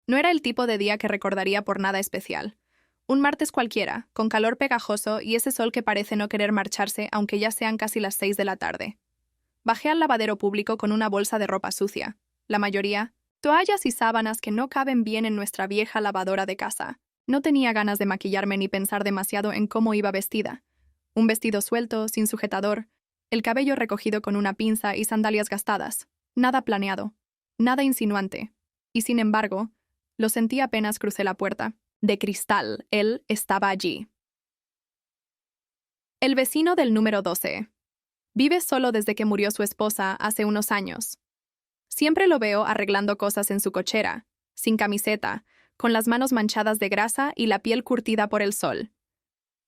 No era el tipo de día que recordaría por nada especial. Un martes cualquiera, con calor pegajoso y ese sol que parece no querer marcharse aunque ya sean casi las 6 de la tarde. Bajé al lavadero público con una bolsa de ropa sucia. La mayoría, toallas y sábanas que no caben bien en nuestra vieja lavadora de casa. No tenía ganas de maquillarme ni pensar demasiado en cómo iba vestida. Un vestido suelto, sin sujetador, el cabello recogido con una pinza y sandalias gastadas. Nada planeado, nada insinuante. Y sin embargo, lo sentí apenas crucé la puerta. De cristal, él estaba allí. El vecino del número 12. Vive solo desde que murió su esposa hace unos años. Siempre lo veo arreglando cosas en su cochera, sin camiseta, con las manos manchadas de grasa y la piel curtida por el sol.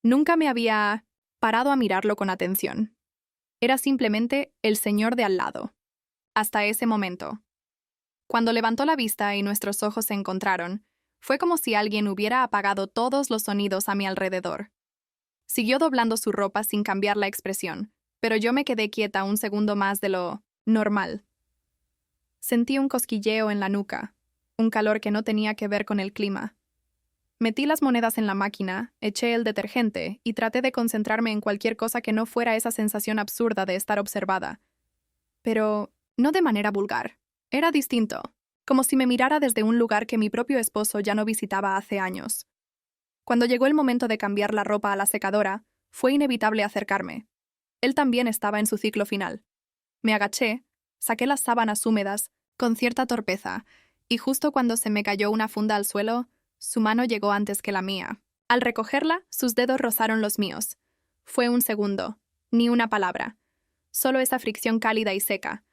Nunca me había parado a mirarlo con atención. Era simplemente el señor de al lado. Hasta ese momento. Cuando levantó la vista y nuestros ojos se encontraron, fue como si alguien hubiera apagado todos los sonidos a mi alrededor. Siguió doblando su ropa sin cambiar la expresión, pero yo me quedé quieta un segundo más de lo normal. Sentí un cosquilleo en la nuca, un calor que no tenía que ver con el clima. Metí las monedas en la máquina, eché el detergente y traté de concentrarme en cualquier cosa que no fuera esa sensación absurda de estar observada. Pero no de manera vulgar. Era distinto, como si me mirara desde un lugar que mi propio esposo ya no visitaba hace años. Cuando llegó el momento de cambiar la ropa a la secadora, fue inevitable acercarme. Él también estaba en su ciclo final. Me agaché, saqué las sábanas húmedas, con cierta torpeza, y justo cuando se me cayó una funda al suelo, su mano llegó antes que la mía. Al recogerla, sus dedos rozaron los míos. Fue un segundo, ni una palabra. Solo esa fricción cálida y seca.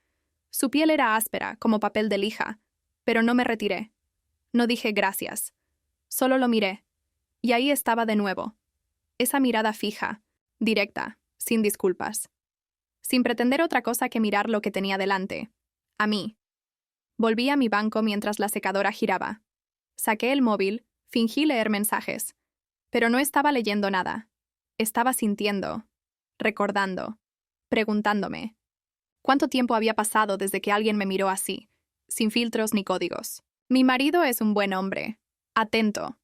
Su piel era áspera, como papel de lija, pero no me retiré. No dije gracias. Solo lo miré. Y ahí estaba de nuevo. Esa mirada fija, directa, sin disculpas. Sin pretender otra cosa que mirar lo que tenía delante. A mí. Volví a mi banco mientras la secadora giraba. Saqué el móvil, fingí leer mensajes. Pero no estaba leyendo nada. Estaba sintiendo, recordando, preguntándome. ¿Cuánto tiempo había pasado desde que alguien me miró así, sin filtros ni códigos? Mi marido es un buen hombre, atento,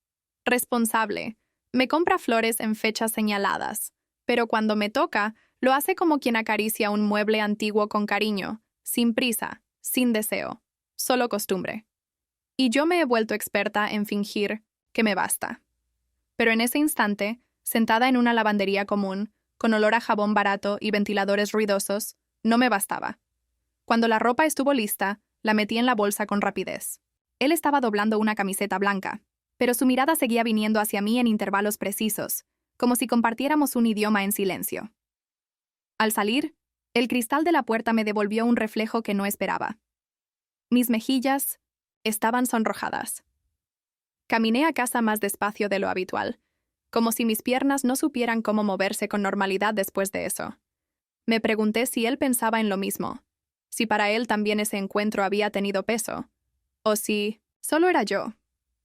responsable, me compra flores en fechas señaladas, pero cuando me toca, lo hace como quien acaricia un mueble antiguo con cariño, sin prisa, sin deseo, solo costumbre. Y yo me he vuelto experta en fingir que me basta. Pero en ese instante, sentada en una lavandería común, con olor a jabón barato y ventiladores ruidosos, no me bastaba. Cuando la ropa estuvo lista, la metí en la bolsa con rapidez. Él estaba doblando una camiseta blanca, pero su mirada seguía viniendo hacia mí en intervalos precisos, como si compartiéramos un idioma en silencio. Al salir, el cristal de la puerta me devolvió un reflejo que no esperaba. Mis mejillas estaban sonrojadas. Caminé a casa más despacio de lo habitual, como si mis piernas no supieran cómo moverse con normalidad después de eso. Me pregunté si él pensaba en lo mismo, si para él también ese encuentro había tenido peso, o si solo era yo,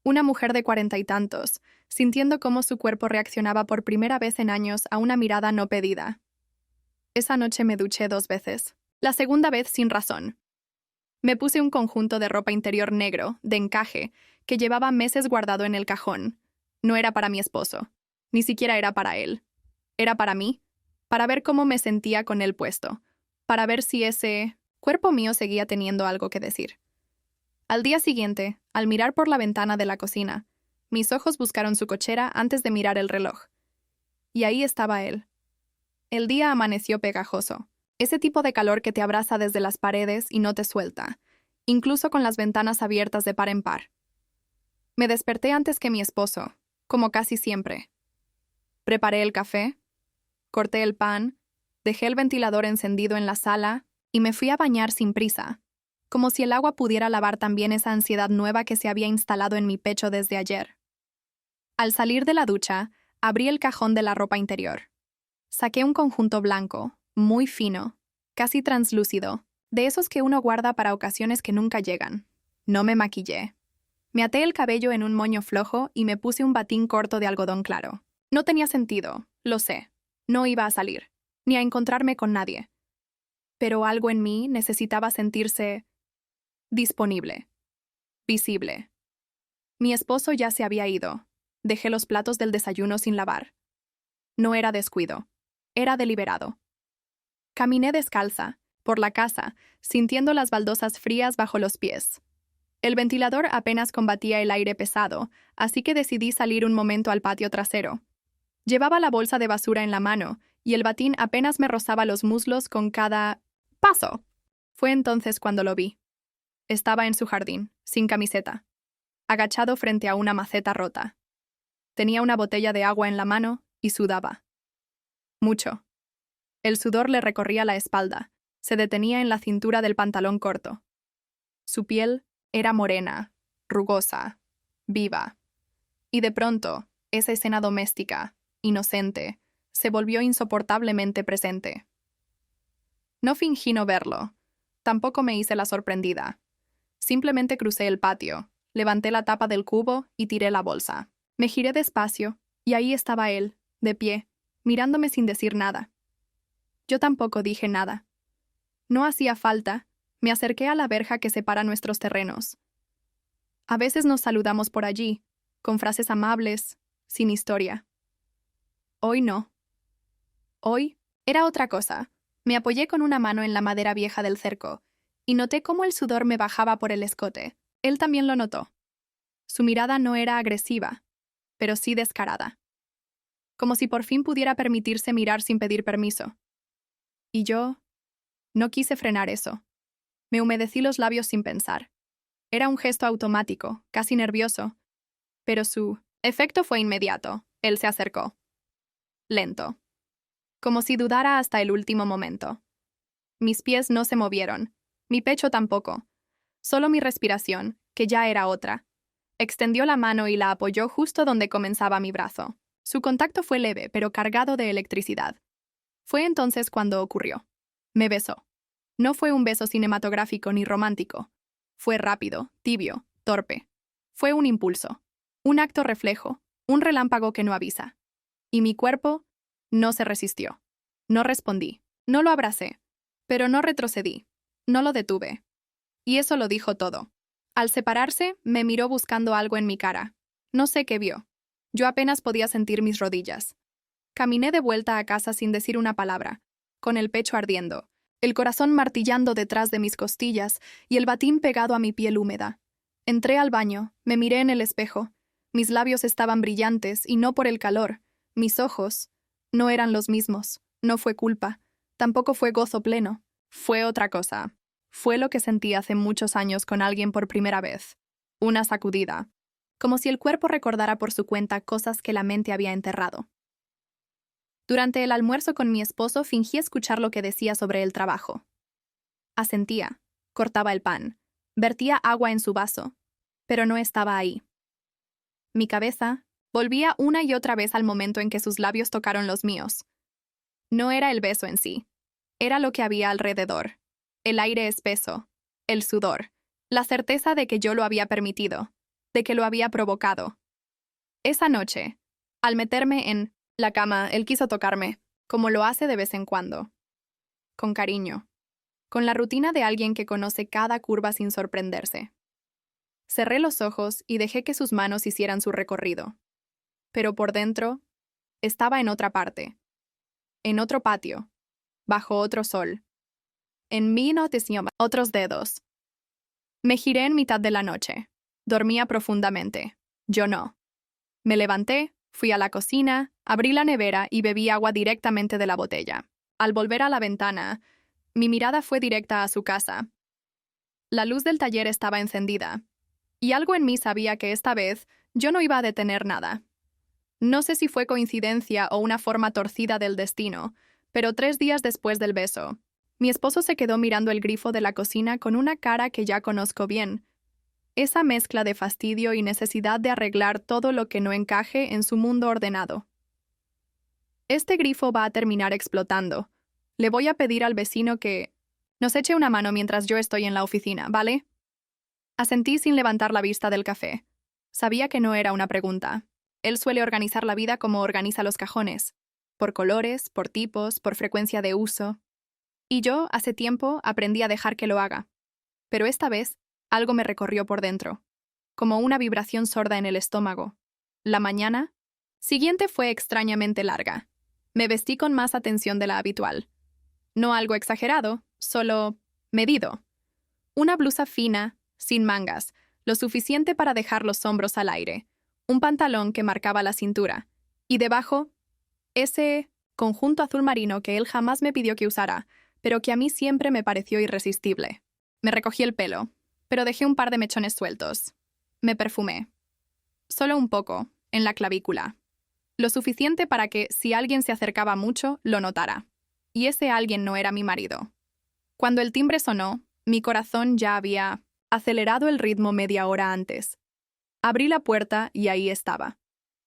una mujer de 40 y tantos, sintiendo cómo su cuerpo reaccionaba por primera vez en años a una mirada no pedida. Esa noche me duché 2 veces, la segunda vez sin razón. Me puse un conjunto de ropa interior negro, de encaje, que llevaba meses guardado en el cajón. No era para mi esposo, ni siquiera era para él. Era para mí, para ver cómo me sentía con él puesto, para ver si ese cuerpo mío seguía teniendo algo que decir. Al día siguiente, al mirar por la ventana de la cocina, mis ojos buscaron su cochera antes de mirar el reloj. Y ahí estaba él. El día amaneció pegajoso, ese tipo de calor que te abraza desde las paredes y no te suelta, incluso con las ventanas abiertas de par en par. Me desperté antes que mi esposo, como casi siempre. Preparé el café, corté el pan, dejé el ventilador encendido en la sala y me fui a bañar sin prisa, como si el agua pudiera lavar también esa ansiedad nueva que se había instalado en mi pecho desde ayer. Al salir de la ducha, abrí el cajón de la ropa interior. Saqué un conjunto blanco, muy fino, casi translúcido, de esos que uno guarda para ocasiones que nunca llegan. No me maquillé. Me até el cabello en un moño flojo y me puse un batín corto de algodón claro. No tenía sentido, lo sé. No iba a salir, ni a encontrarme con nadie. Pero algo en mí necesitaba sentirse disponible, visible. Mi esposo ya se había ido. Dejé los platos del desayuno sin lavar. No era descuido. Era deliberado. Caminé descalza, por la casa, sintiendo las baldosas frías bajo los pies. El ventilador apenas combatía el aire pesado, así que decidí salir un momento al patio trasero. Llevaba la bolsa de basura en la mano, y el batín apenas me rozaba los muslos con cada paso. Fue entonces cuando lo vi. Estaba en su jardín, sin camiseta, agachado frente a una maceta rota. Tenía una botella de agua en la mano y sudaba. Mucho. El sudor le recorría la espalda, se detenía en la cintura del pantalón corto. Su piel era morena, rugosa, viva. Y de pronto, esa escena doméstica, inocente, se volvió insoportablemente presente. No fingí no verlo. Tampoco me hice la sorprendida. Simplemente crucé el patio, levanté la tapa del cubo y tiré la bolsa. Me giré despacio, y ahí estaba él, de pie, mirándome sin decir nada. Yo tampoco dije nada. No hacía falta, me acerqué a la verja que separa nuestros terrenos. A veces nos saludamos por allí, con frases amables, sin historia. Hoy no. Hoy era otra cosa. Me apoyé con una mano en la madera vieja del cerco, y noté cómo el sudor me bajaba por el escote. Él también lo notó. Su mirada no era agresiva, pero sí descarada. Como si por fin pudiera permitirse mirar sin pedir permiso. Y yo no quise frenar eso. Me humedecí los labios sin pensar. Era un gesto automático, casi nervioso, pero su efecto fue inmediato. Él se acercó. Lento. Como si dudara hasta el último momento. Mis pies no se movieron, mi pecho tampoco. Solo mi respiración, que ya era otra. Extendió la mano y la apoyó justo donde comenzaba mi brazo. Su contacto fue leve, pero cargado de electricidad. Fue entonces cuando ocurrió. Me besó. No fue un beso cinematográfico ni romántico. Fue rápido, tibio, torpe. Fue un impulso. Un acto reflejo, un relámpago que no avisa. Y mi cuerpo no se resistió. No respondí. No lo abracé. Pero no retrocedí. No lo detuve. Y eso lo dijo todo. Al separarse, me miró buscando algo en mi cara. No sé qué vio. Yo apenas podía sentir mis rodillas. Caminé de vuelta a casa sin decir una palabra, con el pecho ardiendo, el corazón martillando detrás de mis costillas y el batín pegado a mi piel húmeda. Entré al baño, me miré en el espejo. Mis labios estaban brillantes y no por el calor. Mis ojos no eran los mismos. No fue culpa. Tampoco fue gozo pleno. Fue otra cosa. Fue lo que sentí hace muchos años con alguien por primera vez. Una sacudida. Como si el cuerpo recordara por su cuenta cosas que la mente había enterrado. Durante el almuerzo con mi esposo fingí escuchar lo que decía sobre el trabajo. Asentía, cortaba el pan, vertía agua en su vaso, pero no estaba ahí. Mi cabeza volvía una y otra vez al momento en que sus labios tocaron los míos. No era el beso en sí, era lo que había alrededor, el aire espeso, el sudor, la certeza de que yo lo había permitido, de que lo había provocado. Esa noche, al meterme en la cama, él quiso tocarme, como lo hace de vez en cuando. Con cariño. Con la rutina de alguien que conoce cada curva sin sorprenderse. Cerré los ojos y dejé que sus manos hicieran su recorrido. Pero por dentro, estaba en otra parte. En otro patio. Bajo otro sol. En mi notición, otros dedos. Me giré en mitad de la noche. Dormía profundamente. Yo no. Me levanté, fui a la cocina, abrí la nevera y bebí agua directamente de la botella. Al volver a la ventana, mi mirada fue directa a su casa. La luz del taller estaba encendida, y algo en mí sabía que esta vez yo no iba a detener nada. No sé si fue coincidencia o una forma torcida del destino, pero 3 días después del beso, mi esposo se quedó mirando el grifo de la cocina con una cara que ya conozco bien. Esa mezcla de fastidio y necesidad de arreglar todo lo que no encaje en su mundo ordenado. Este grifo va a terminar explotando. Le voy a pedir al vecino que nos eche una mano mientras yo estoy en la oficina, ¿vale? Asentí sin levantar la vista del café. Sabía que no era una pregunta. Él suele organizar la vida como organiza los cajones. Por colores, por tipos, por frecuencia de uso. Y yo, hace tiempo, aprendí a dejar que lo haga. Pero esta vez, algo me recorrió por dentro. como una vibración sorda en el estómago. La mañana siguiente fue extrañamente larga. Me vestí con más atención de la habitual. No algo exagerado, solo medido. Una blusa fina, sin mangas, lo suficiente para dejar los hombros al aire, un pantalón que marcaba la cintura, y debajo, ese conjunto azul marino que él jamás me pidió que usara, pero que a mí siempre me pareció irresistible. Me recogí el pelo, pero dejé un par de mechones sueltos. Me perfumé. Solo un poco, en la clavícula. Lo suficiente para que, si alguien se acercaba mucho, lo notara. Y ese alguien no era mi marido. Cuando el timbre sonó, mi corazón ya había acelerado el ritmo media hora antes. Abrí la puerta y ahí estaba,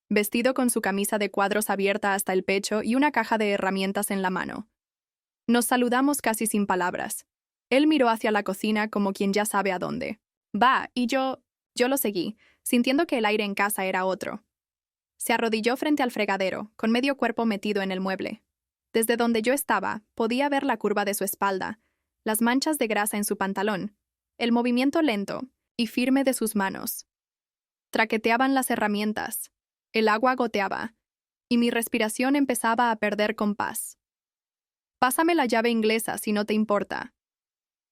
vestido con su camisa de cuadros abierta hasta el pecho y una caja de herramientas en la mano. Nos saludamos casi sin palabras. Él miró hacia la cocina como quien ya sabe a dónde. Va, y yo lo seguí, sintiendo que el aire en casa era otro. Se arrodilló frente al fregadero, con medio cuerpo metido en el mueble. Desde donde yo estaba, podía ver la curva de su espalda, las manchas de grasa en su pantalón, el movimiento lento y firme de sus manos. Traqueteaban las herramientas, el agua goteaba, y mi respiración empezaba a perder compás. Pásame la llave inglesa si no te importa.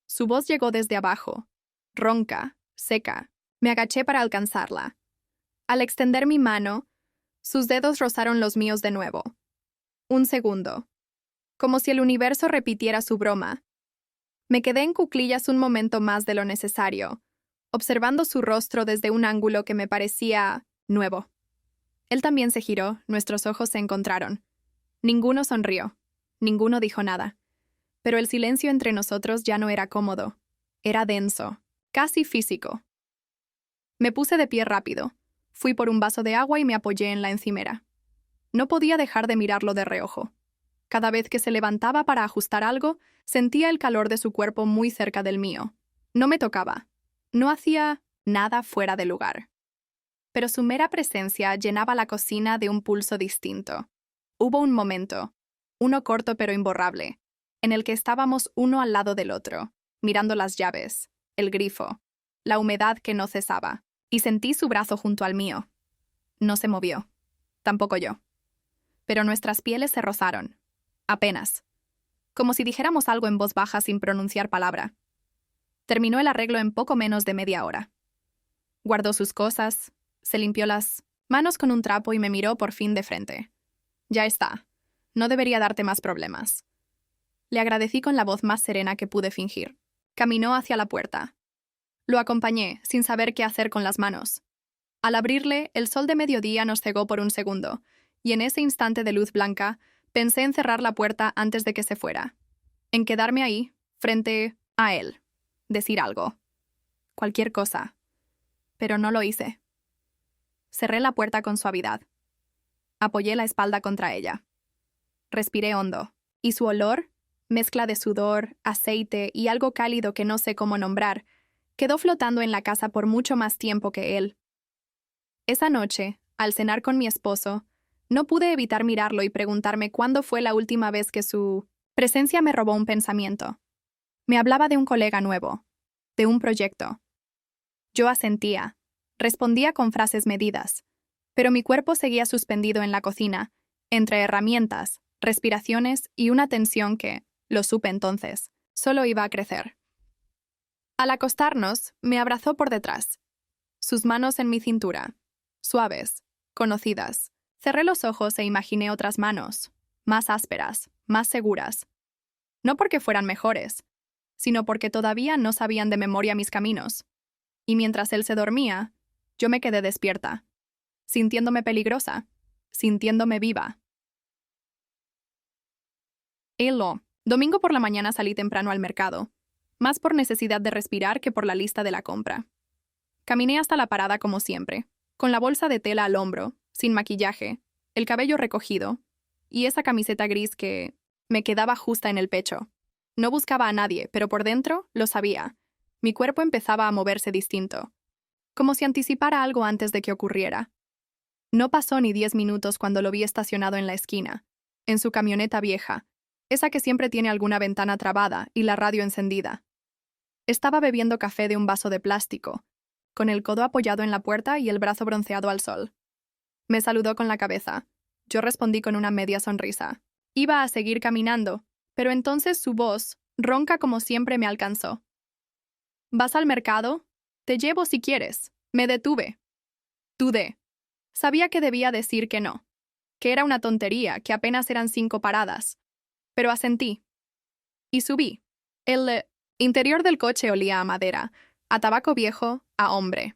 Su voz llegó desde abajo, ronca, seca. Me agaché para alcanzarla. Al extender mi mano, sus dedos rozaron los míos de nuevo. Un segundo. Como si el universo repitiera su broma. Me quedé en cuclillas un momento más de lo necesario, observando su rostro desde un ángulo que me parecía nuevo. Él también se giró, nuestros ojos se encontraron. Ninguno sonrió, ninguno dijo nada. Pero el silencio entre nosotros ya no era cómodo. Era denso, casi físico. Me puse de pie rápido. Fui por un vaso de agua y me apoyé en la encimera. No podía dejar de mirarlo de reojo. Cada vez que se levantaba para ajustar algo, sentía el calor de su cuerpo muy cerca del mío. No me tocaba. No hacía nada fuera de lugar. Pero su mera presencia llenaba la cocina de un pulso distinto. Hubo un momento, uno corto pero imborrable, en el que estábamos uno al lado del otro, mirando las llaves, el grifo, la humedad que no cesaba, y sentí su brazo junto al mío. No se movió. Tampoco yo. Pero nuestras pieles se rozaron. Apenas. Como si dijéramos algo en voz baja sin pronunciar palabra. Terminó el arreglo en poco menos de media hora. Guardó sus cosas, se limpió las manos con un trapo y me miró por fin de frente. Ya está. No debería darte más problemas. Le agradecí con la voz más serena que pude fingir. Caminó hacia la puerta. Lo acompañé, sin saber qué hacer con las manos. Al abrirle, el sol de mediodía nos cegó por un segundo, y en ese instante de luz blanca, pensé en cerrar la puerta antes de que se fuera. En quedarme ahí, frente a él. Decir algo. Cualquier cosa. Pero no lo hice. Cerré la puerta con suavidad. Apoyé la espalda contra ella. Respiré hondo, y su olor, mezcla de sudor, aceite y algo cálido que no sé cómo nombrar, quedó flotando en la casa por mucho más tiempo que él. Esa noche, al cenar con mi esposo, no pude evitar mirarlo y preguntarme cuándo fue la última vez que su presencia me robó un pensamiento. Me hablaba de un colega nuevo, de un proyecto. Yo asentía, respondía con frases medidas, pero mi cuerpo seguía suspendido en la cocina, entre herramientas, respiraciones y una tensión que, lo supe entonces, solo iba a crecer. Al acostarnos, me abrazó por detrás, sus manos en mi cintura, suaves, conocidas. Cerré los ojos e imaginé otras manos, más ásperas, más seguras. No porque fueran mejores, sino porque todavía no sabían de memoria mis caminos. Y mientras él se dormía, yo me quedé despierta, sintiéndome peligrosa, sintiéndome viva. Domingo por la mañana salí temprano al mercado, más por necesidad de respirar que por la lista de la compra. Caminé hasta la parada como siempre, con la bolsa de tela al hombro, sin maquillaje, el cabello recogido, y esa camiseta gris que me quedaba justa en el pecho. No buscaba a nadie, pero por dentro lo sabía. Mi cuerpo empezaba a moverse distinto, como si anticipara algo antes de que ocurriera. No pasó ni 10 minutos cuando lo vi estacionado en la esquina, en su camioneta vieja, esa que siempre tiene alguna ventana trabada y la radio encendida. Estaba bebiendo café de un vaso de plástico, con el codo apoyado en la puerta y el brazo bronceado al sol. Me saludó con la cabeza. Yo respondí con una media sonrisa. Iba a seguir caminando, pero entonces su voz, ronca como siempre, me alcanzó. ¿Vas al mercado? Te llevo si quieres. Me detuve. Dudé. Sabía que debía decir que no, que era una tontería, que apenas eran 5 paradas. Pero asentí. Y subí. El interior del coche olía a madera, a tabaco viejo, a hombre.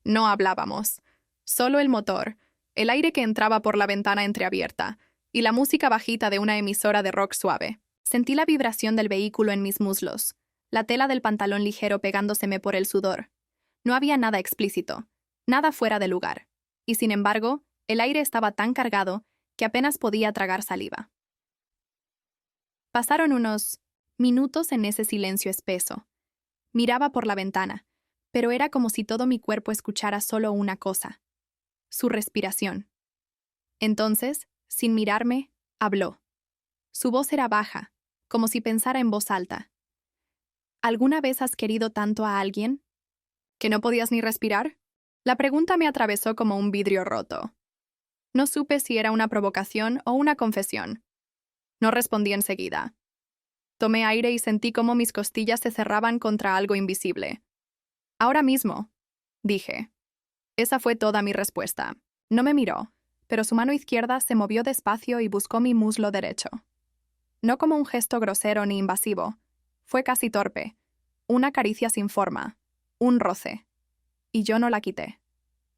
No hablábamos. Solo el motor, el aire que entraba por la ventana entreabierta, y la música bajita de una emisora de rock suave. Sentí la vibración del vehículo en mis muslos, la tela del pantalón ligero pegándoseme por el sudor. No había nada explícito, nada fuera de lugar. Y sin embargo, el aire estaba tan cargado que apenas podía tragar saliva. Pasaron unos minutos en ese silencio espeso. Miraba por la ventana, pero era como si todo mi cuerpo escuchara solo una cosa: su respiración. Entonces, sin mirarme, habló. Su voz era baja, como si pensara en voz alta. ¿Alguna vez has querido tanto a alguien? ¿Que no podías ni respirar? La pregunta me atravesó como un vidrio roto. No supe si era una provocación o una confesión. No respondí enseguida. Tomé aire y sentí cómo mis costillas se cerraban contra algo invisible. Ahora mismo, dije. Esa fue toda mi respuesta. No me miró, pero su mano izquierda se movió despacio y buscó mi muslo derecho. No como un gesto grosero ni invasivo. Fue casi torpe. Una caricia sin forma. Un roce. Y yo no la quité.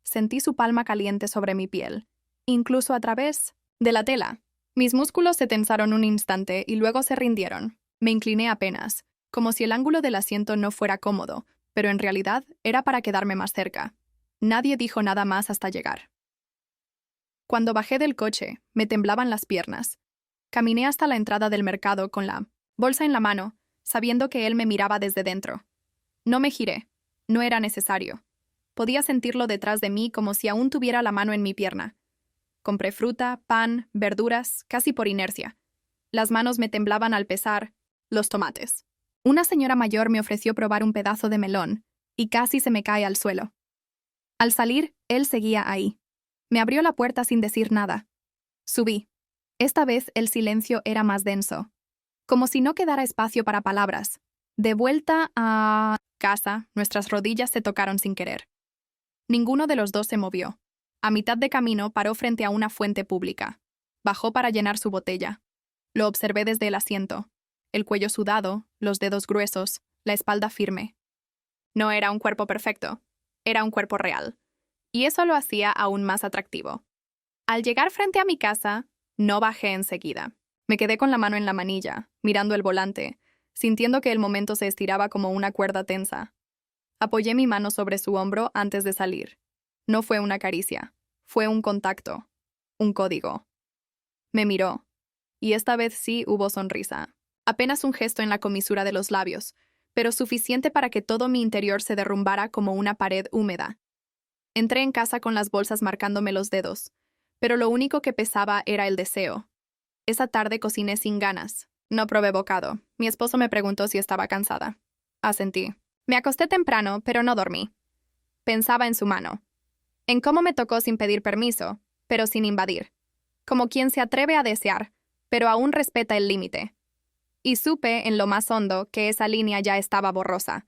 Sentí su palma caliente sobre mi piel, incluso a través de la tela. Mis músculos se tensaron un instante y luego se rindieron. Me incliné apenas, como si el ángulo del asiento no fuera cómodo, pero en realidad era para quedarme más cerca. Nadie dijo nada más hasta llegar. Cuando bajé del coche, me temblaban las piernas. Caminé hasta la entrada del mercado con la bolsa en la mano, sabiendo que él me miraba desde dentro. No me giré. No era necesario. Podía sentirlo detrás de mí como si aún tuviera la mano en mi pierna. Compré fruta, pan, verduras, casi por inercia. Las manos me temblaban al pesar los tomates. Una señora mayor me ofreció probar un pedazo de melón, y casi se me cae al suelo. Al salir, él seguía ahí. Me abrió la puerta sin decir nada. Subí. Esta vez el silencio era más denso, como si no quedara espacio para palabras. De vuelta a casa, nuestras rodillas se tocaron sin querer. Ninguno de los dos se movió. A mitad de camino paró frente a una fuente pública. Bajó para llenar su botella. Lo observé desde el asiento. El cuello sudado, los dedos gruesos, la espalda firme. No era un cuerpo perfecto. Era un cuerpo real. Y eso lo hacía aún más atractivo. Al llegar frente a mi casa, no bajé enseguida. Me quedé con la mano en la manilla, mirando el volante, sintiendo que el momento se estiraba como una cuerda tensa. Apoyé mi mano sobre su hombro antes de salir. No fue una caricia, fue un contacto, un código. Me miró, y esta vez sí hubo sonrisa. Apenas un gesto en la comisura de los labios, pero suficiente para que todo mi interior se derrumbara como una pared húmeda. Entré en casa con las bolsas marcándome los dedos, pero lo único que pesaba era el deseo. Esa tarde cociné sin ganas. No probé bocado. Mi esposo me preguntó si estaba cansada. Asentí. Me acosté temprano, pero no dormí. Pensaba en su mano. En cómo me tocó sin pedir permiso, pero sin invadir. Como quien se atreve a desear, pero aún respeta el límite. Y supe en lo más hondo que esa línea ya estaba borrosa.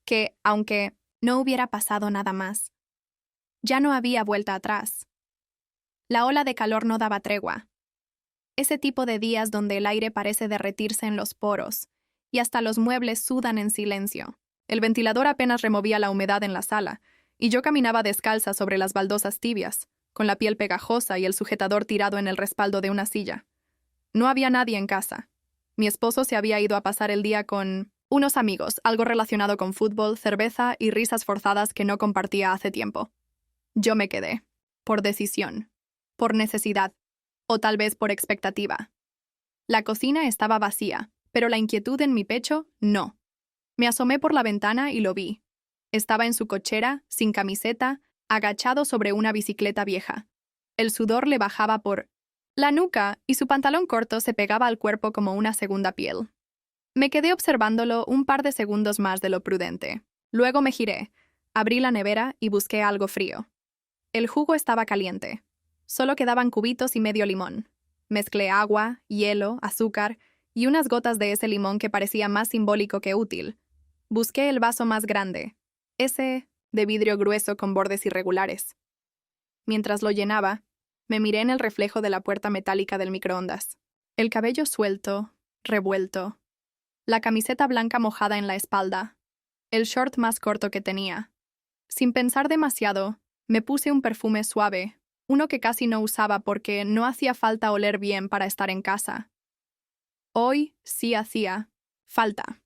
Que, aunque no hubiera pasado nada más, ya no había vuelta atrás. La ola de calor no daba tregua. Ese tipo de días donde el aire parece derretirse en los poros y hasta los muebles sudan en silencio. El ventilador apenas removía la humedad en la sala, y yo caminaba descalza sobre las baldosas tibias, con la piel pegajosa y el sujetador tirado en el respaldo de una silla. No había nadie en casa. Mi esposo se había ido a pasar el día con unos amigos, algo relacionado con fútbol, cerveza y risas forzadas que no compartía hace tiempo. Yo me quedé, por decisión, por necesidad, o tal vez por expectativa. La cocina estaba vacía, pero la inquietud en mi pecho, no. Me asomé por la ventana y lo vi. Estaba en su cochera, sin camiseta, agachado sobre una bicicleta vieja. El sudor le bajaba por la nuca y su pantalón corto se pegaba al cuerpo como una segunda piel. Me quedé observándolo un par de segundos más de lo prudente. Luego me giré, Abrí la nevera y busqué algo frío. El jugo estaba caliente. Solo quedaban cubitos y medio limón. Mezclé agua, hielo, azúcar y unas gotas de ese limón que parecía más simbólico que útil. Busqué el vaso más grande, ese de vidrio grueso con bordes irregulares. Mientras lo llenaba, me miré en el reflejo de la puerta metálica del microondas. El cabello suelto, revuelto, la camiseta blanca mojada en la espalda, el short más corto que tenía. Sin pensar demasiado, me puse un perfume suave, uno que casi no usaba porque no hacía falta oler bien para estar en casa. Hoy sí hacía falta.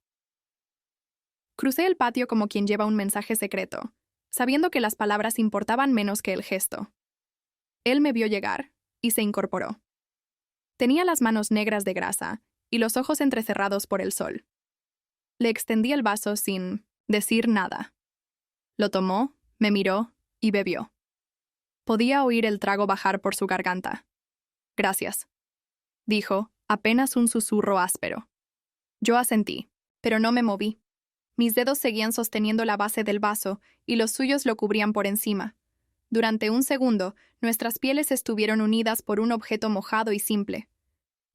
Crucé el patio como quien lleva un mensaje secreto, sabiendo que las palabras importaban menos que el gesto. Él me vio llegar y se incorporó. Tenía las manos negras de grasa y los ojos entrecerrados por el sol. Le extendí el vaso sin decir nada. Lo tomó, me miró y bebió. Podía oír el trago bajar por su garganta. «Gracias», dijo, apenas un susurro áspero. Yo asentí, pero no me moví. Mis dedos seguían sosteniendo la base del vaso y los suyos lo cubrían por encima. Durante un segundo, nuestras pieles estuvieron unidas por un objeto mojado y simple.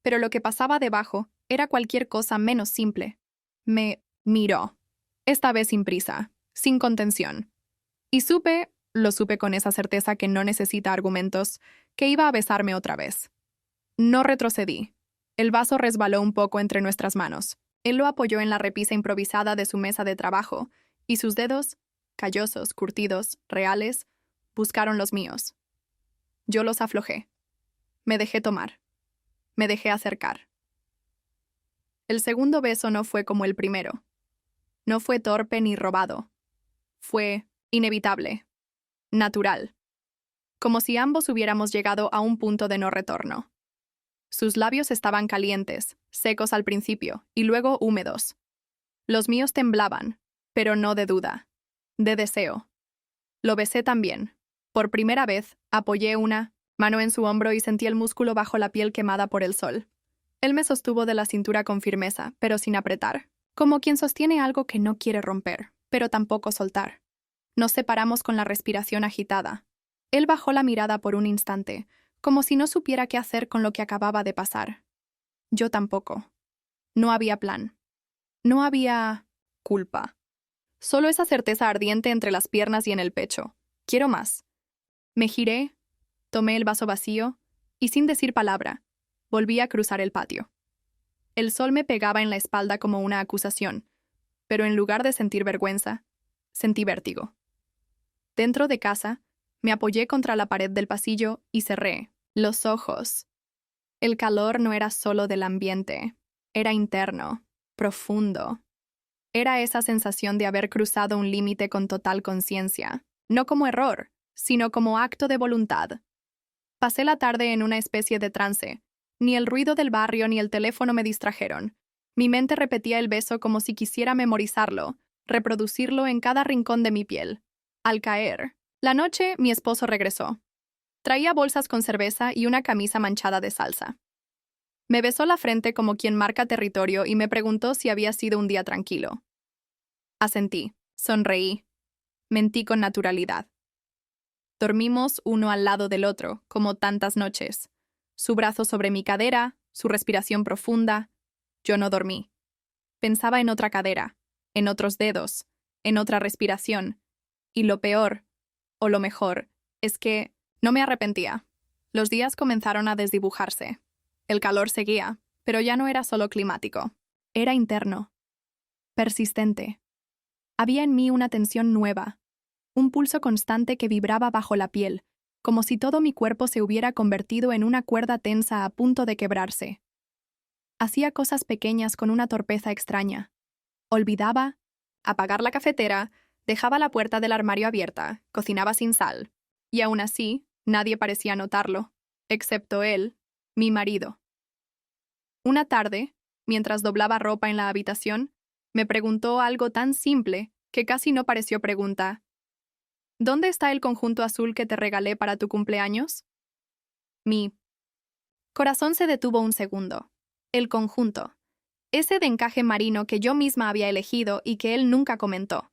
Pero lo que pasaba debajo era cualquier cosa menos simple. Me miró, esta vez sin prisa, sin contención. Y lo supe con esa certeza que no necesita argumentos, que iba a besarme otra vez. No retrocedí. El vaso resbaló un poco entre nuestras manos. Él lo apoyó en la repisa improvisada de su mesa de trabajo, y sus dedos, callosos, curtidos, reales, buscaron los míos. Yo los aflojé. Me dejé tomar. Me dejé acercar. El segundo beso no fue como el primero. No fue torpe ni robado. Fue inevitable. Natural. Como si ambos hubiéramos llegado a un punto de no retorno. Sus labios estaban calientes, secos al principio, y luego húmedos. Los míos temblaban, pero no de duda, de deseo. Lo besé también. Por primera vez, apoyé una mano en su hombro y sentí el músculo bajo la piel quemada por el sol. Él me sostuvo de la cintura con firmeza, pero sin apretar, como quien sostiene algo que no quiere romper, pero tampoco soltar. Nos separamos con la respiración agitada. Él bajó la mirada por un instante, como si no supiera qué hacer con lo que acababa de pasar. Yo tampoco. No había plan. No había culpa. Solo esa certeza ardiente entre las piernas y en el pecho. Quiero más. Me giré, tomé el vaso vacío y sin decir palabra, volví a cruzar el patio. El sol me pegaba en la espalda como una acusación, pero en lugar de sentir vergüenza, sentí vértigo. Dentro de casa, me apoyé contra la pared del pasillo y cerré los ojos. El calor no era solo del ambiente, era interno, profundo. Era esa sensación de haber cruzado un límite con total conciencia, no como error, sino como acto de voluntad. Pasé la tarde en una especie de trance. Ni el ruido del barrio ni el teléfono me distrajeron. Mi mente repetía el beso como si quisiera memorizarlo, reproducirlo en cada rincón de mi piel. Al caer la noche, mi esposo regresó. Traía bolsas con cerveza y una camisa manchada de salsa. Me besó la frente como quien marca territorio y me preguntó si había sido un día tranquilo. Asentí, sonreí, mentí con naturalidad. Dormimos uno al lado del otro, como tantas noches. Su brazo sobre mi cadera, su respiración profunda. Yo no dormí. Pensaba en otra cadera, en otros dedos, en otra respiración. Y lo peor, o lo mejor, es que no me arrepentía. Los días comenzaron a desdibujarse. El calor seguía, pero ya no era solo climático. Era interno. Persistente. Había en mí una tensión nueva. Un pulso constante que vibraba bajo la piel, como si todo mi cuerpo se hubiera convertido en una cuerda tensa a punto de quebrarse. Hacía cosas pequeñas con una torpeza extraña. Olvidaba apagar la cafetera, dejaba la puerta del armario abierta, cocinaba sin sal. Y aún así, nadie parecía notarlo, excepto él, mi marido. Una tarde, mientras doblaba ropa en la habitación, me preguntó algo tan simple que casi no pareció pregunta. ¿Dónde está el conjunto azul que te regalé para tu cumpleaños? Mi corazón se detuvo un segundo. El conjunto. Ese de encaje marino que yo misma había elegido y que él nunca comentó.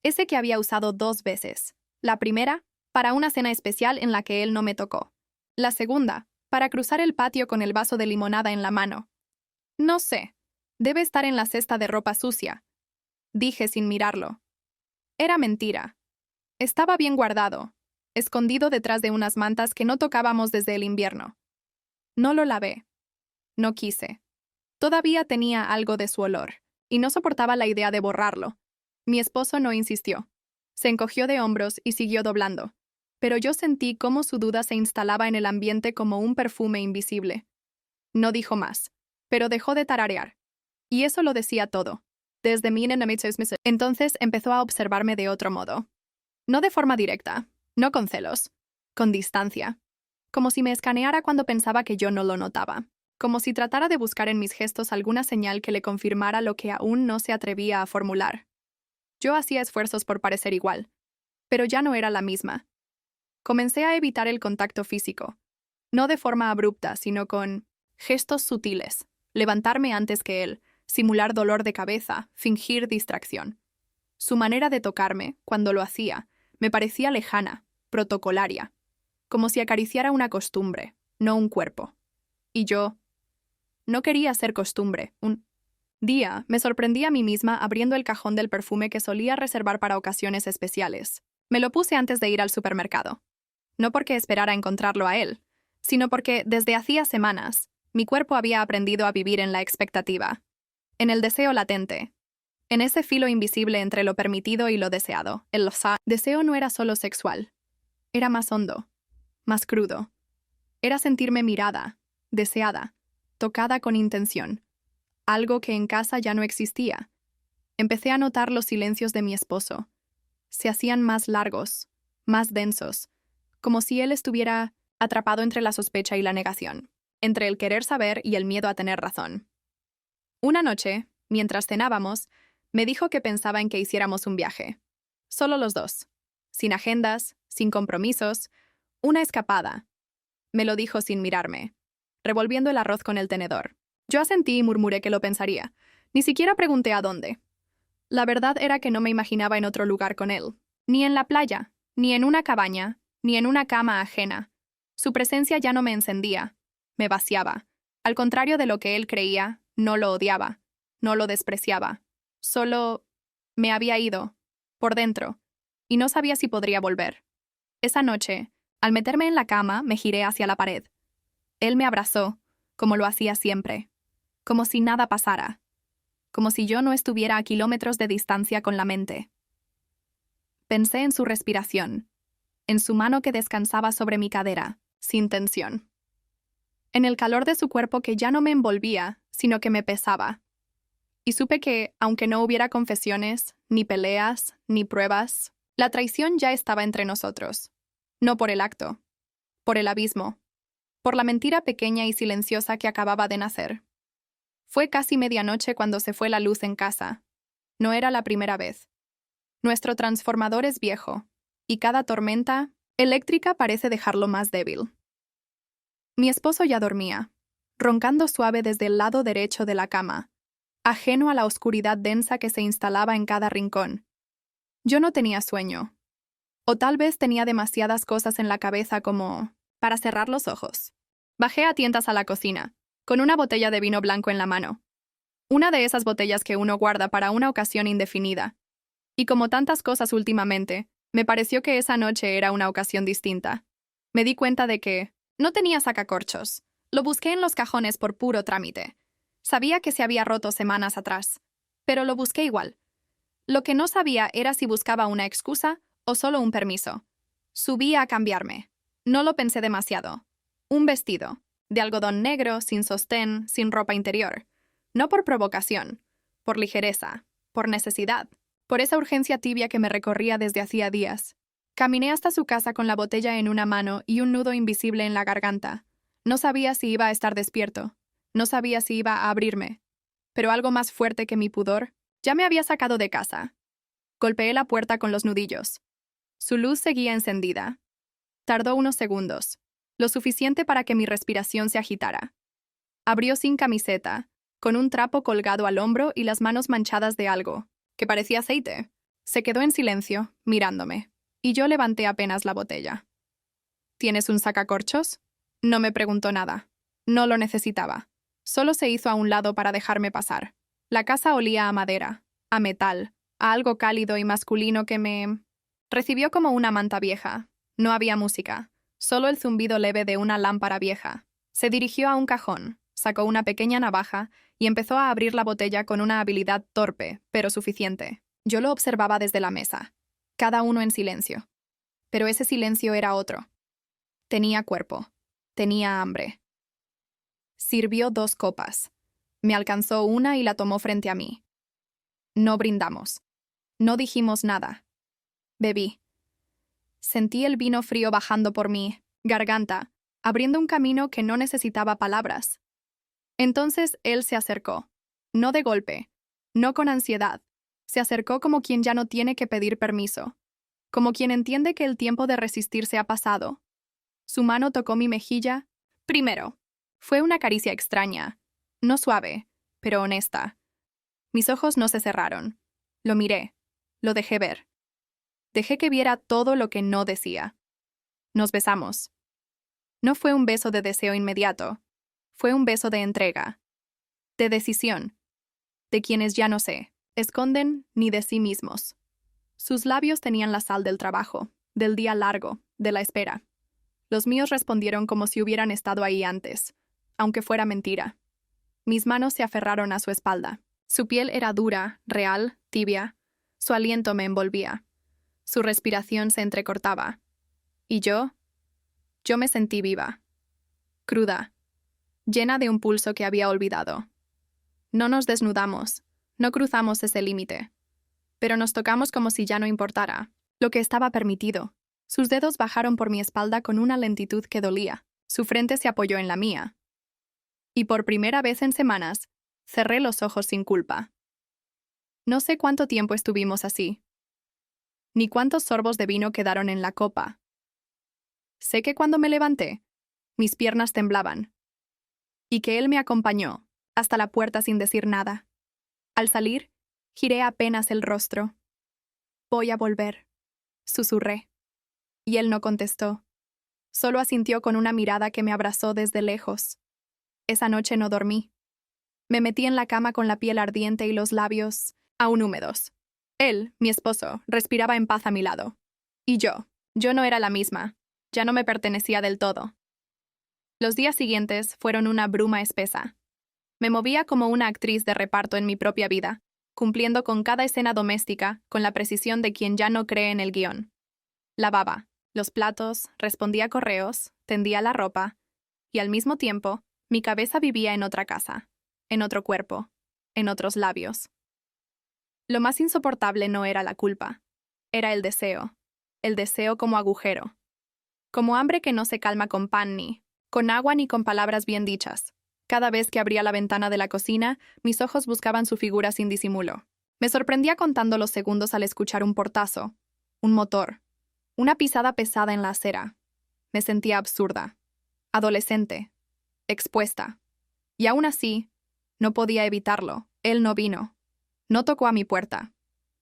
Ese que había usado 2 veces. La primera, para una cena especial en la que él no me tocó. La segunda, para cruzar el patio con el vaso de limonada en la mano. No sé. Debe estar en la cesta de ropa sucia, dije sin mirarlo. Era mentira. Estaba bien guardado, escondido detrás de unas mantas que no tocábamos desde el invierno. No lo lavé. No quise. Todavía tenía algo de su olor, y no soportaba la idea de borrarlo. Mi esposo no insistió. Se encogió de hombros y siguió doblando. Pero yo sentí cómo su duda se instalaba en el ambiente como un perfume invisible. No dijo más, pero dejó de tararear. Y eso lo decía todo. Desde entonces empezó a observarme de otro modo. No de forma directa, no con celos, con distancia. Como si me escaneara cuando pensaba que yo no lo notaba. Como si tratara de buscar en mis gestos alguna señal que le confirmara lo que aún no se atrevía a formular. Yo hacía esfuerzos por parecer igual, pero ya no era la misma. Comencé a evitar el contacto físico, no de forma abrupta, sino con gestos sutiles, levantarme antes que él, simular dolor de cabeza, fingir distracción. Su manera de tocarme, cuando lo hacía, me parecía lejana, protocolaria, como si acariciara una costumbre, no un cuerpo. Y yo no quería ser costumbre. Un día me sorprendí a mí misma abriendo el cajón del perfume que solía reservar para ocasiones especiales. Me lo puse antes de ir al supermercado. No porque esperara encontrarlo a él, sino porque, desde hacía semanas, mi cuerpo había aprendido a vivir en la expectativa, en el deseo latente, en ese filo invisible entre lo permitido y lo deseado. El deseo no era solo sexual, era más hondo, más crudo. Era sentirme mirada, deseada, tocada con intención, algo que en casa ya no existía. Empecé a notar los silencios de mi esposo. Se hacían más largos, más densos, como si él estuviera atrapado entre la sospecha y la negación, entre el querer saber y el miedo a tener razón. Una noche, mientras cenábamos, me dijo que pensaba en que hiciéramos un viaje. Solo los dos. Sin agendas, sin compromisos, una escapada. Me lo dijo sin mirarme, revolviendo el arroz con el tenedor. Yo asentí y murmuré que lo pensaría. Ni siquiera pregunté a dónde. La verdad era que no me imaginaba en otro lugar con él. Ni en la playa, ni en una cabaña, ni en una cama ajena. Su presencia ya no me encendía, me vaciaba. Al contrario de lo que él creía, no lo odiaba, no lo despreciaba. Solo me había ido, por dentro, y no sabía si podría volver. Esa noche, al meterme en la cama, me giré hacia la pared. Él me abrazó, como lo hacía siempre, como si nada pasara, como si yo no estuviera a kilómetros de distancia con la mente. Pensé en su respiración, en su mano que descansaba sobre mi cadera, sin tensión. En el calor de su cuerpo que ya no me envolvía, sino que me pesaba. Y supe que, aunque no hubiera confesiones, ni peleas, ni pruebas, la traición ya estaba entre nosotros. No por el acto, por el abismo, por la mentira pequeña y silenciosa que acababa de nacer. Fue casi medianoche cuando se fue la luz en casa. No era la primera vez. Nuestro transformador es viejo, y cada tormenta eléctrica parece dejarlo más débil. Mi esposo ya dormía, roncando suave desde el lado derecho de la cama, ajeno a la oscuridad densa que se instalaba en cada rincón. Yo no tenía sueño. O tal vez tenía demasiadas cosas en la cabeza como para cerrar los ojos. Bajé a tientas a la cocina, con una botella de vino blanco en la mano. Una de esas botellas que uno guarda para una ocasión indefinida. Y como tantas cosas últimamente, me pareció que esa noche era una ocasión distinta. Me di cuenta de que no tenía sacacorchos. Lo busqué en los cajones por puro trámite. Sabía que se había roto semanas atrás, pero lo busqué igual. Lo que no sabía era si buscaba una excusa o solo un permiso. Subí a cambiarme. No lo pensé demasiado. Un vestido, de algodón negro, sin sostén, sin ropa interior. No por provocación, por ligereza, por necesidad, por esa urgencia tibia que me recorría desde hacía días. Caminé hasta su casa con la botella en una mano y un nudo invisible en la garganta. No sabía si iba a estar despierto. No sabía si iba a abrirme. Pero algo más fuerte que mi pudor ya me había sacado de casa. Golpeé la puerta con los nudillos. Su luz seguía encendida. Tardó unos segundos, lo suficiente para que mi respiración se agitara. Abrió sin camiseta, con un trapo colgado al hombro y las manos manchadas de algo, que parecía aceite. Se quedó en silencio, mirándome, y yo levanté apenas la botella. ¿Tienes un sacacorchos? No me preguntó nada. No lo necesitaba. Solo se hizo a un lado para dejarme pasar. La casa olía a madera, a metal, a algo cálido y masculino que me recibió como una manta vieja. No había música, solo el zumbido leve de una lámpara vieja. Se dirigió a un cajón, sacó una pequeña navaja y empezó a abrir la botella con una habilidad torpe, pero suficiente. Yo lo observaba desde la mesa, cada uno en silencio. Pero ese silencio era otro. Tenía cuerpo. Tenía hambre. Sirvió 2 copas. Me alcanzó una y la tomó frente a mí. No brindamos. No dijimos nada. Bebí. Sentí el vino frío bajando por mi garganta, abriendo un camino que no necesitaba palabras. Entonces él se acercó. No de golpe, no con ansiedad. Se acercó como quien ya no tiene que pedir permiso, como quien entiende que el tiempo de resistirse ha pasado. Su mano tocó mi mejilla. Primero, fue una caricia extraña, no suave, pero honesta. Mis ojos no se cerraron. Lo miré, lo dejé ver. Dejé que viera todo lo que no decía. Nos besamos. No fue un beso de deseo inmediato, fue un beso de entrega, de decisión, de quienes ya no se esconden ni de sí mismos. Sus labios tenían la sal del trabajo, del día largo, de la espera. Los míos respondieron como si hubieran estado ahí antes, aunque fuera mentira. Mis manos se aferraron a su espalda. Su piel era dura, real, tibia. Su aliento me envolvía. Su respiración se entrecortaba. Y yo me sentí viva, cruda, llena de un pulso que había olvidado. No nos desnudamos, no cruzamos ese límite, pero nos tocamos como si ya no importara, lo que estaba permitido. Sus dedos bajaron por mi espalda con una lentitud que dolía. Su frente se apoyó en la mía. Y por primera vez en semanas, cerré los ojos sin culpa. No sé cuánto tiempo estuvimos así, ni cuántos sorbos de vino quedaron en la copa. Sé que cuando me levanté, mis piernas temblaban, y que él me acompañó hasta la puerta sin decir nada. Al salir, giré apenas el rostro. Voy a volver, susurré. Y él no contestó. Solo asintió con una mirada que me abrazó desde lejos. Esa noche no dormí. Me metí en la cama con la piel ardiente y los labios aún húmedos. Él, mi esposo, respiraba en paz a mi lado. Y yo no era la misma. Ya no me pertenecía del todo. Los días siguientes fueron una bruma espesa. Me movía como una actriz de reparto en mi propia vida, cumpliendo con cada escena doméstica con la precisión de quien ya no cree en el guión. Lavaba los platos, respondía correos, tendía la ropa, y al mismo tiempo, mi cabeza vivía en otra casa, en otro cuerpo, en otros labios. Lo más insoportable no era la culpa, era el deseo como agujero, como hambre que no se calma con pan ni con agua ni con palabras bien dichas. Cada vez que abría la ventana de la cocina, mis ojos buscaban su figura sin disimulo. Me sorprendía contando los segundos al escuchar un portazo, un motor, una pisada pesada en la acera. Me sentía absurda, adolescente, expuesta. Y aún así, no podía evitarlo. Él no vino. No tocó a mi puerta.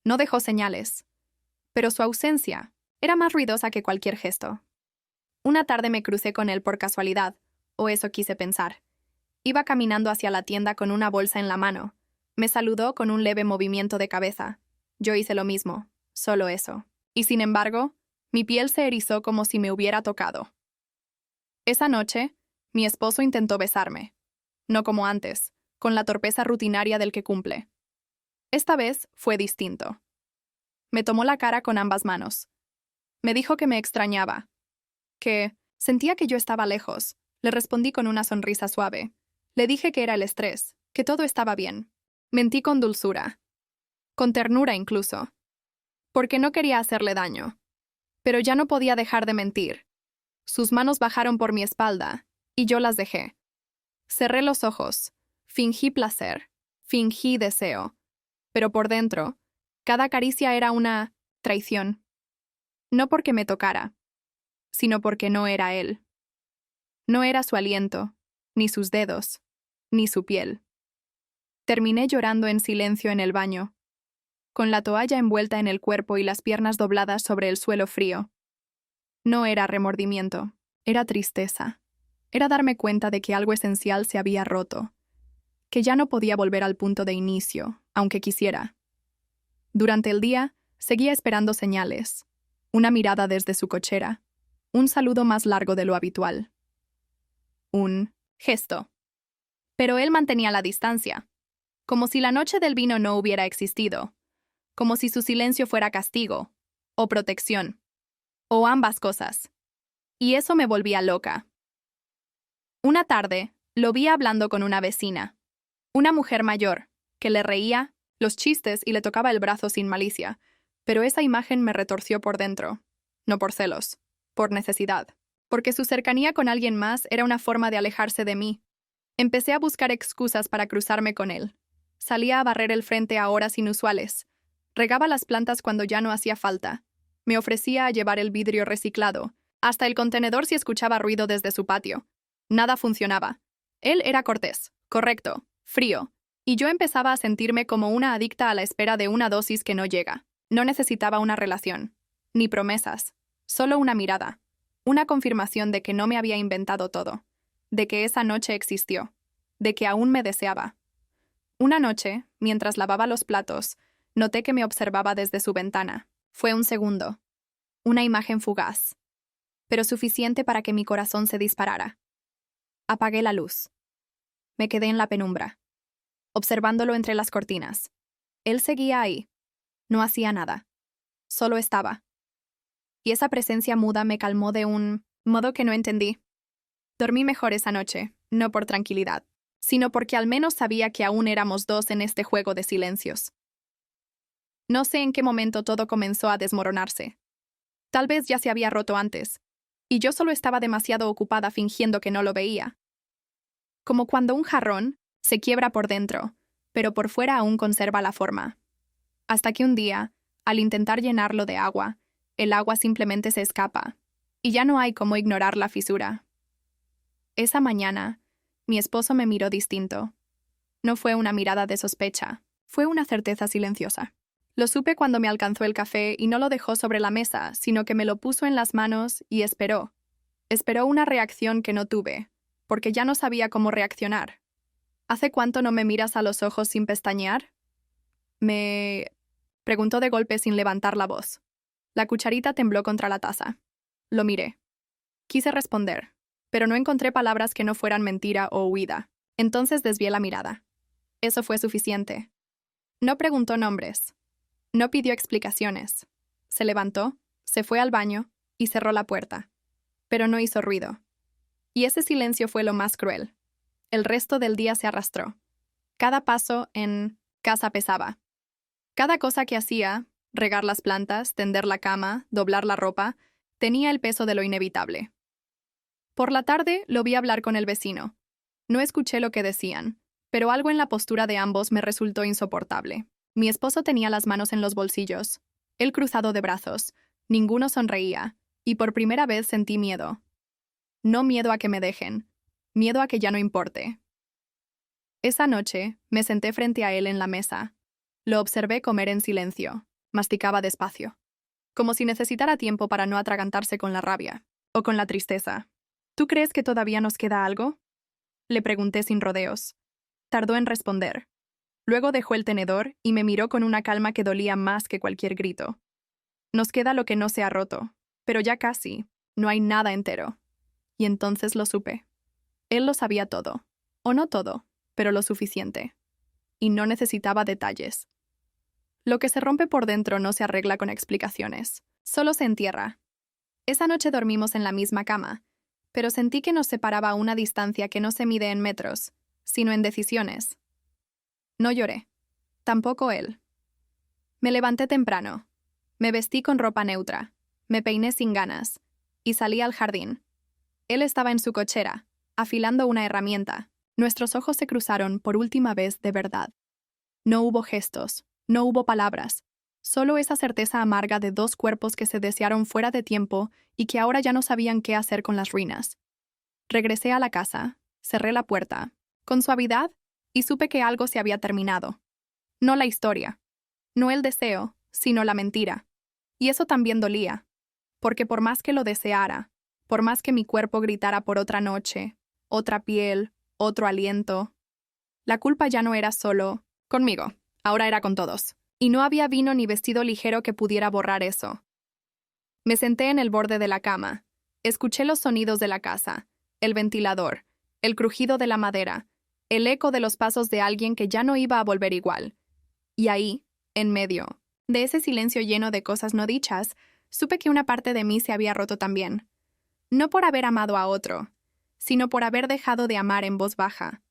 No dejó señales. Pero su ausencia era más ruidosa que cualquier gesto. Una tarde me crucé con él por casualidad, o eso quise pensar. Iba caminando hacia la tienda con una bolsa en la mano. Me saludó con un leve movimiento de cabeza. Yo hice lo mismo, solo eso. Y sin embargo, mi piel se erizó como si me hubiera tocado. Esa noche, mi esposo intentó besarme. No como antes, con la torpeza rutinaria del que cumple. Esta vez fue distinto. Me tomó la cara con ambas manos. Me dijo que me extrañaba, que sentía que yo estaba lejos. Le respondí con una sonrisa suave. Le dije que era el estrés, que todo estaba bien. Mentí con dulzura, con ternura incluso, porque no quería hacerle daño. Pero ya no podía dejar de mentir. Sus manos bajaron por mi espalda, y yo las dejé. Cerré los ojos, fingí placer, fingí deseo, pero por dentro, cada caricia era una traición. No porque me tocara, sino porque no era él. No era su aliento, ni sus dedos, ni su piel. Terminé llorando en silencio en el baño. con la toalla envuelta en el cuerpo y las piernas dobladas sobre el suelo frío. No era remordimiento, era tristeza. Era darme cuenta de que algo esencial se había roto, que ya no podía volver al punto de inicio, aunque quisiera. Durante el día, seguía esperando señales, una mirada desde su cochera, un saludo más largo de lo habitual. Un gesto. Pero él mantenía la distancia, como si la noche del vino no hubiera existido, como si su silencio fuera castigo, o protección, o ambas cosas. Y eso me volvía loca. Una tarde, lo vi hablando con una vecina, una mujer mayor, que le reía los chistes y le tocaba el brazo sin malicia, pero esa imagen me retorció por dentro, no por celos, por necesidad, porque su cercanía con alguien más era una forma de alejarse de mí. Empecé a buscar excusas para cruzarme con él. Salía a barrer el frente a horas inusuales. Regaba las plantas cuando ya no hacía falta. Me ofrecía a llevar el vidrio reciclado, hasta el contenedor si escuchaba ruido desde su patio. Nada funcionaba. Él era cortés, correcto, frío, y yo empezaba a sentirme como una adicta a la espera de una dosis que no llega. No necesitaba una relación, ni promesas, solo una mirada, una confirmación de que no me había inventado todo, de que esa noche existió, de que aún me deseaba. Una noche, mientras lavaba los platos, noté que me observaba desde su ventana. Fue un segundo, una imagen fugaz, pero suficiente para que mi corazón se disparara. Apagué la luz. Me quedé en la penumbra, observándolo entre las cortinas. Él seguía ahí. No hacía nada. Solo estaba. Y esa presencia muda me calmó de un modo que no entendí. Dormí mejor esa noche, no por tranquilidad, sino porque al menos sabía que aún éramos dos en este juego de silencios. No sé en qué momento todo comenzó a desmoronarse. Tal vez ya se había roto antes, y yo solo estaba demasiado ocupada fingiendo que no lo veía. Como cuando un jarrón se quiebra por dentro, pero por fuera aún conserva la forma. Hasta que un día, al intentar llenarlo de agua, el agua simplemente se escapa, y ya no hay cómo ignorar la fisura. Esa mañana, mi esposo me miró distinto. No fue una mirada de sospecha, fue una certeza silenciosa. Lo supe cuando me alcanzó el café y no lo dejó sobre la mesa, sino que me lo puso en las manos y esperó. Esperó una reacción que no tuve, porque ya no sabía cómo reaccionar. ¿Hace cuánto no me miras a los ojos sin pestañear? Me preguntó de golpe sin levantar la voz. La cucharita tembló contra la taza. Lo miré. Quise responder, pero no encontré palabras que no fueran mentira o huida. Entonces desvié la mirada. Eso fue suficiente. No preguntó nombres. No pidió explicaciones. Se levantó, se fue al baño y cerró la puerta. Pero no hizo ruido. Y ese silencio fue lo más cruel. El resto del día se arrastró. Cada paso en casa pesaba. Cada cosa que hacía, regar las plantas, tender la cama, doblar la ropa, tenía el peso de lo inevitable. Por la tarde lo vi hablar con el vecino. No escuché lo que decían, pero algo en la postura de ambos me resultó insoportable. Mi esposo tenía las manos en los bolsillos, él cruzado de brazos, ninguno sonreía, y por primera vez sentí miedo. No miedo a que me dejen, miedo a que ya no importe. Esa noche, me senté frente a él en la mesa. Lo observé comer en silencio. Masticaba despacio, como si necesitara tiempo para no atragantarse con la rabia, o con la tristeza. ¿Tú crees que todavía nos queda algo? Le pregunté sin rodeos. Tardó en responder. Luego dejó el tenedor y me miró con una calma que dolía más que cualquier grito. Nos queda lo que no se ha roto, pero ya casi, no hay nada entero. Y entonces lo supe. Él lo sabía todo, o no todo, pero lo suficiente. Y no necesitaba detalles. Lo que se rompe por dentro no se arregla con explicaciones, solo se entierra. Esa noche dormimos en la misma cama, pero sentí que nos separaba una distancia que no se mide en metros, sino en decisiones. No lloré. Tampoco él. Me levanté temprano. Me vestí con ropa neutra. Me peiné sin ganas. Y salí al jardín. Él estaba en su cochera, afilando una herramienta. Nuestros ojos se cruzaron por última vez de verdad. No hubo gestos, no hubo palabras, solo esa certeza amarga de dos cuerpos que se desearon fuera de tiempo y que ahora ya no sabían qué hacer con las ruinas. Regresé a la casa, cerré la puerta, con suavidad, y supe que algo se había terminado. No la historia, No el deseo, sino la mentira. Y eso también dolía, porque por más que lo deseara, por más que mi cuerpo gritara por otra noche, otra piel, otro aliento, la culpa ya no era solo conmigo, ahora era con todos. Y no había vino ni vestido ligero que pudiera borrar eso. Me senté en el borde de la cama. Escuché los sonidos de la casa, el ventilador, el crujido de la madera, el eco de los pasos de alguien que ya no iba a volver igual. Y ahí, en medio de ese silencio lleno de cosas no dichas, supe que una parte de mí se había roto también. No por haber amado a otro, sino por haber dejado de amar en voz baja.